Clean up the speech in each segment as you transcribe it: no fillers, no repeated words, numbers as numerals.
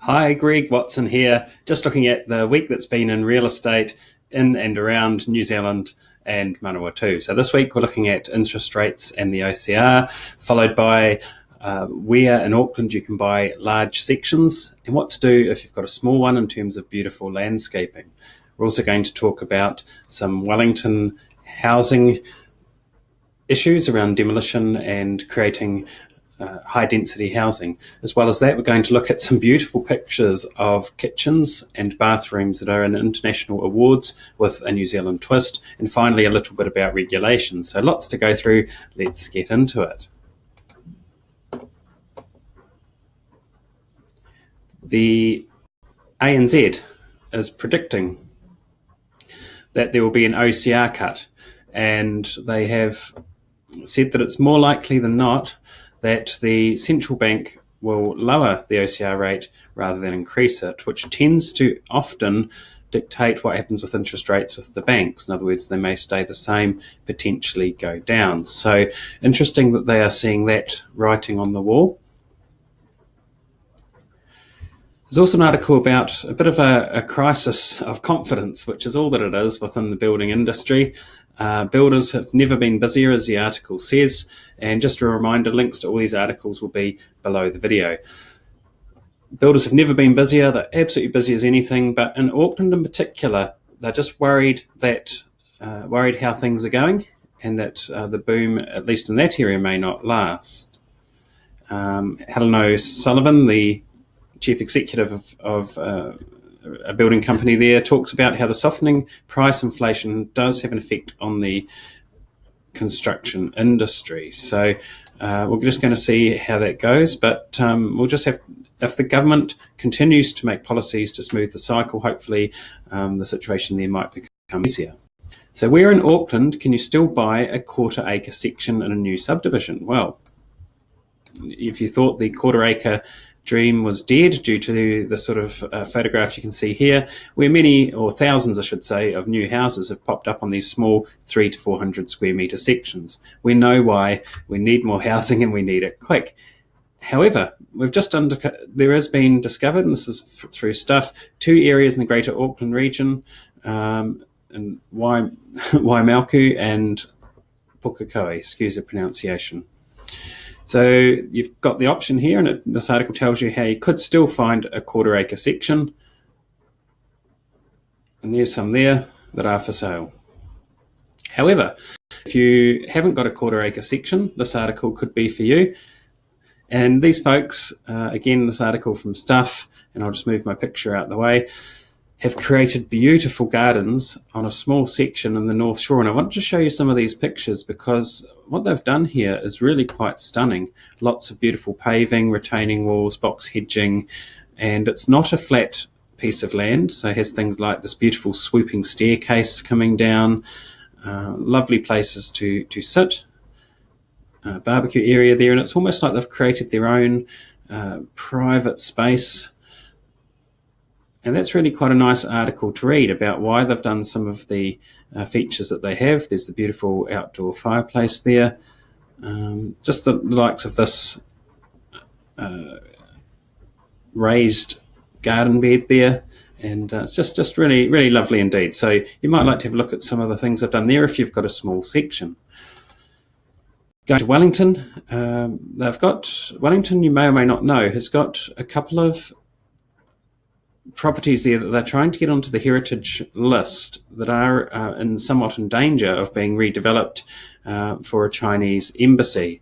Hi, Greg Watson here. Just looking at the week that's been in real estate in and around New Zealand and Manawatu. So this week we're looking at interest rates and the OCR, followed by where in Auckland you can buy large sections and what to do if you've got a small one in terms of beautiful landscaping. We're also going to talk about some Wellington housing issues around demolition and creating high density housing. As well as that, we're going to look at some beautiful pictures of kitchens and bathrooms that are in international awards with a New Zealand twist, and finally a little bit about regulations. So lots to go through. Let's get into it. The ANZ is predicting that there will be an OCR cut, and they have said that it's more likely than not that the central bank will lower the OCR rate rather than increase it, which tends to often dictate what happens with interest rates with the banks. In other words, they may stay the same, potentially go down. So interesting that they are seeing that writing on the wall. There's also an article about a bit of a crisis of confidence, which is all that it is within the building industry. Builders have never been busier, as the article says, and just a reminder, links to all these articles will be below the video. Builders have never been busier, they're absolutely busy as anything, but in Auckland in particular, they're just worried how things are going, and that the boom, at least in that area, may not last. Helen O'Sullivan, the chief executive of a building company there, talks about how the softening price inflation does have an effect on the construction industry. So we're just going to see how that goes, but we'll just have, if the government continues to make policies to smooth the cycle, hopefully the situation there might become easier. So where in Auckland can you still buy a quarter acre section in a new subdivision? Well, if you thought the quarter acre dream was dead due to the sort of photograph you can see here, where many, or thousands I should say, of new houses have popped up on these small 300 to 400 square metre sections. We know why. We need more housing and we need it quick. However, there has been discovered, and this is through stuff, 2 areas in the Greater Auckland region, in Waimaoku and Pukekohe, excuse the pronunciation. So you've got the option here, and this article tells you how you could still find a quarter acre section. And there's some there that are for sale. However, if you haven't got a quarter acre section, this article could be for you. And these folks, again, this article from Stuff, and I'll just move my picture out the way, have created beautiful gardens on a small section in the North Shore. And I wanted to show you some of these pictures because what they've done here is really quite stunning. Lots of beautiful paving, retaining walls, box hedging, and it's not a flat piece of land. So it has things like this beautiful swooping staircase coming down, lovely places to sit, barbecue area there. And it's almost like they've created their own private space. And that's really quite a nice article to read about why they've done some of the features that they have. There's the beautiful outdoor fireplace there. Just the likes of this raised garden bed there. And it's just really, really lovely indeed. So you might like to have a look at some of the things they've done there if you've got a small section. Going to Wellington, Wellington, you may or may not know, has got a couple of properties there that they're trying to get onto the heritage list that are somewhat in danger of being redeveloped for a Chinese embassy.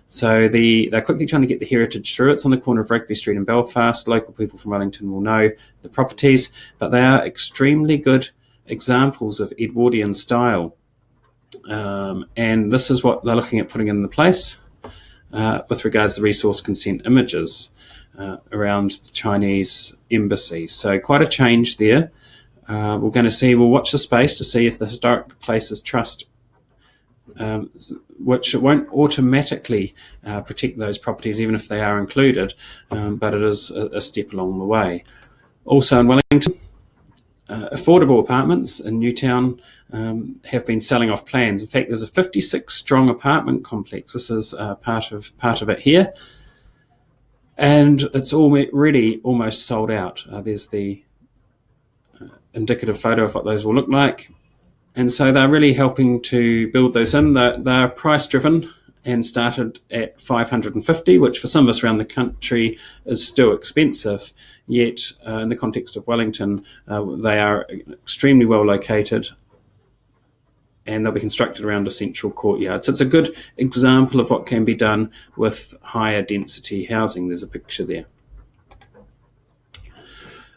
So they're quickly trying to get the heritage through. It's on the corner of Rugby Street in Belfast. Local people from Wellington will know the properties, but they are extremely good examples of Edwardian style. And this is what they're looking at putting in the place with regards to resource consent images around the Chinese embassy. So quite a change there. We're going to see, we'll watch the space to see if the Historic Places Trust, which it won't automatically protect those properties even if they are included, but it is a step along the way. Also in Wellington, affordable apartments in Newtown have been selling off plans. In fact, there's a 56 strong apartment complex. This is part of it here. and it's already almost sold out. There's the indicative photo of what those will look like. And so they're really helping to build those in. They're price driven and started at $550, which for some of us around the country is still expensive. Yet, in the context of Wellington, they are extremely well located, and they'll be constructed around a central courtyard. So it's a good example of what can be done with higher density housing. There's a picture there.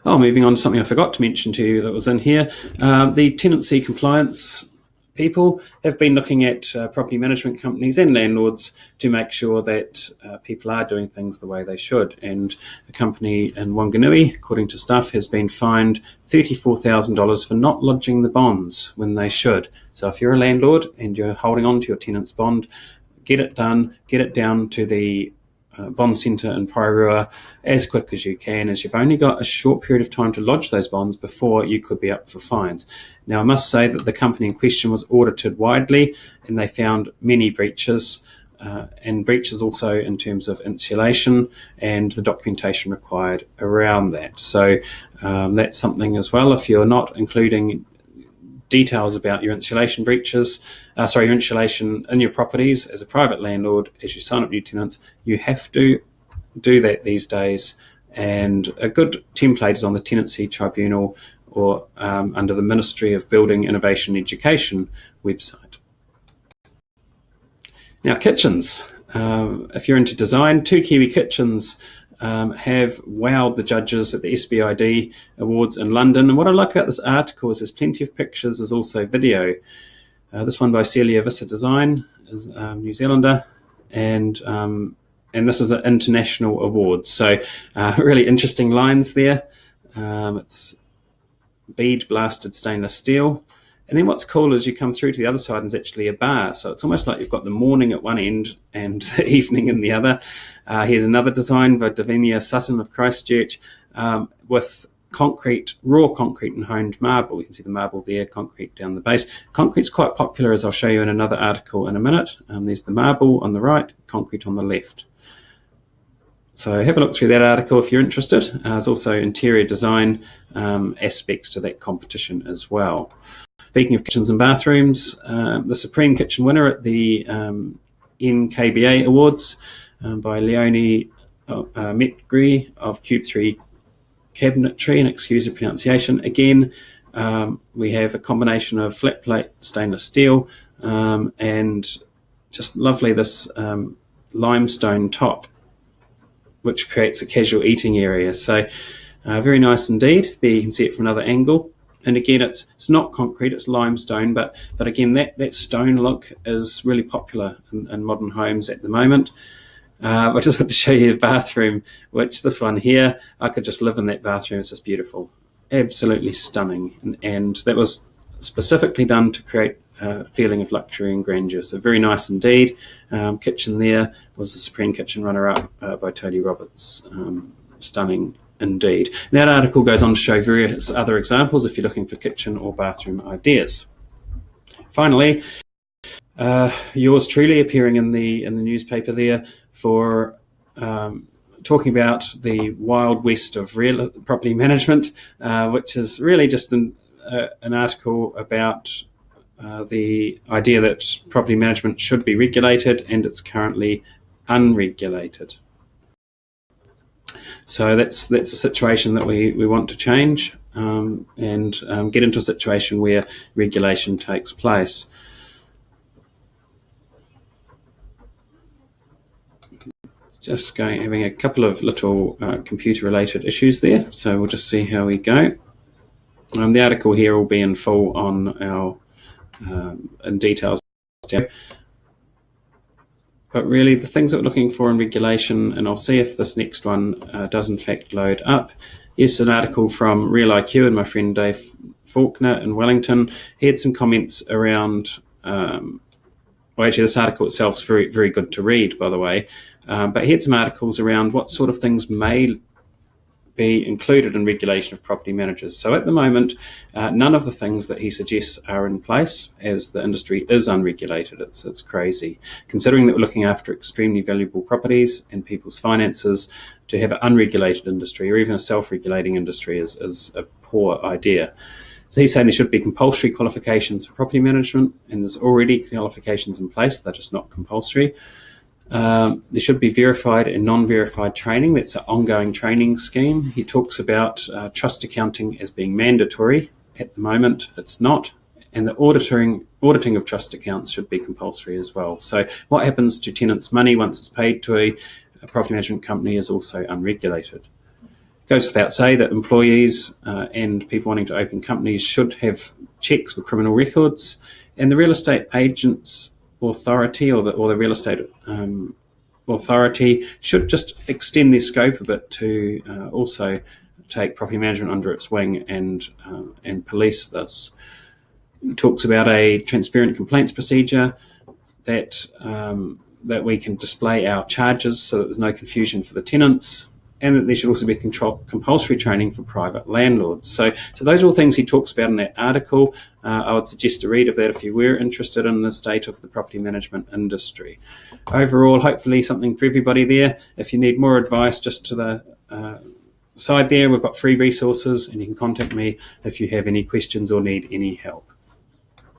Moving on to something I forgot to mention to you that was in here. The Tenancy Compliance people have been looking at property management companies and landlords to make sure that people are doing things the way they should. And a company in Wanganui, according to Stuff, has been fined $34,000 for not lodging the bonds when they should. So if you're a landlord and you're holding on to your tenant's bond, get it done, get it down to the bond centre in Pairua as quick as you can, as you've only got a short period of time to lodge those bonds before you could be up for fines. Now, I must say that the company in question was audited widely and they found many breaches, and breaches also in terms of insulation and the documentation required around that. So that's something as well. If you're not including details about your insulation breaches, your insulation in your properties as a private landlord, as you sign up new tenants, you have to do that these days. And a good template is on the Tenancy Tribunal or under the Ministry of Building, Innovation and Education website. Now, kitchens. If you're into design, 2 Kiwi kitchens have wowed the judges at the SBID Awards in London. And what I like about this article is there's plenty of pictures, there's also video. This one by Celia Visser Design, is New Zealander, and this is an international award. So really interesting lines there. It's bead blasted stainless steel. And then what's cool is you come through to the other side and it's actually a bar. So it's almost like you've got the morning at one end and the evening in the other. Here's another design by Davinia Sutton of Christchurch with concrete, raw concrete and honed marble. You can see the marble there, concrete down the base. Concrete's quite popular, as I'll show you in another article in a minute. There's the marble on the right, concrete on the left. So have a look through that article if you're interested. There's also interior design aspects to that competition as well. Speaking of kitchens and bathrooms, the Supreme Kitchen winner at the NKBA Awards by Leonie Metgri of Cube 3 Cabinetry, and excuse the pronunciation. Again, we have a combination of flat plate stainless steel and just lovely this limestone top, which creates a casual eating area. So very nice indeed. There you can see it from another angle. And again, it's not concrete, it's limestone, but again, that stone look is really popular in modern homes at the moment. I just want to show you the bathroom, which this one here, I could just live in that bathroom. It's just beautiful, absolutely stunning. And that was specifically done to create a feeling of luxury and grandeur. So very nice indeed. Kitchen there was the Supreme Kitchen runner-up by Tony Roberts. Stunning indeed. That article goes on to show various other examples if you're looking for kitchen or bathroom ideas. Finally, yours truly appearing in the newspaper there for talking about the wild west of real property management, which is really just an article about the idea that property management should be regulated and it's currently unregulated. So that's a situation that we want to change and get into a situation where regulation takes place. Just having a couple of little computer-related issues there, so we'll just see how we go. The article here will be in full on our in details. But really, the things that we're looking for in regulation, and I'll see if this next one does in fact load up. Yes, an article from Real IQ and my friend Dave Faulkner in Wellington. He had some comments around, actually this article itself is very, very good to read, by the way, but he had some articles around what sort of things may be included in regulation of property managers. So at the moment, none of the things that he suggests are in place, as the industry is unregulated. It's crazy. Considering that we're looking after extremely valuable properties and people's finances, to have an unregulated industry or even a self-regulating industry is a poor idea. So he's saying there should be compulsory qualifications for property management, and there's already qualifications in place, they're just not compulsory. There should be verified and non-verified training. That's an ongoing training scheme. He talks about trust accounting as being mandatory. At the moment, it's not. And the auditing of trust accounts should be compulsory as well. So what happens to tenants' money once it's paid to a property management company is also unregulated. It goes without say that employees and people wanting to open companies should have checks for criminal records, and the real estate agents authority or the real estate authority should just extend their scope a bit to also take property management under its wing and police this. It talks about a transparent complaints procedure that we can display our charges so that there's no confusion for the tenants, and that there should also be compulsory training for private landlords. So those are all things he talks about in that article. I would suggest a read of that if you were interested in the state of the property management industry. Overall, hopefully something for everybody there. If you need more advice, just to the side there, we've got free resources, and you can contact me if you have any questions or need any help.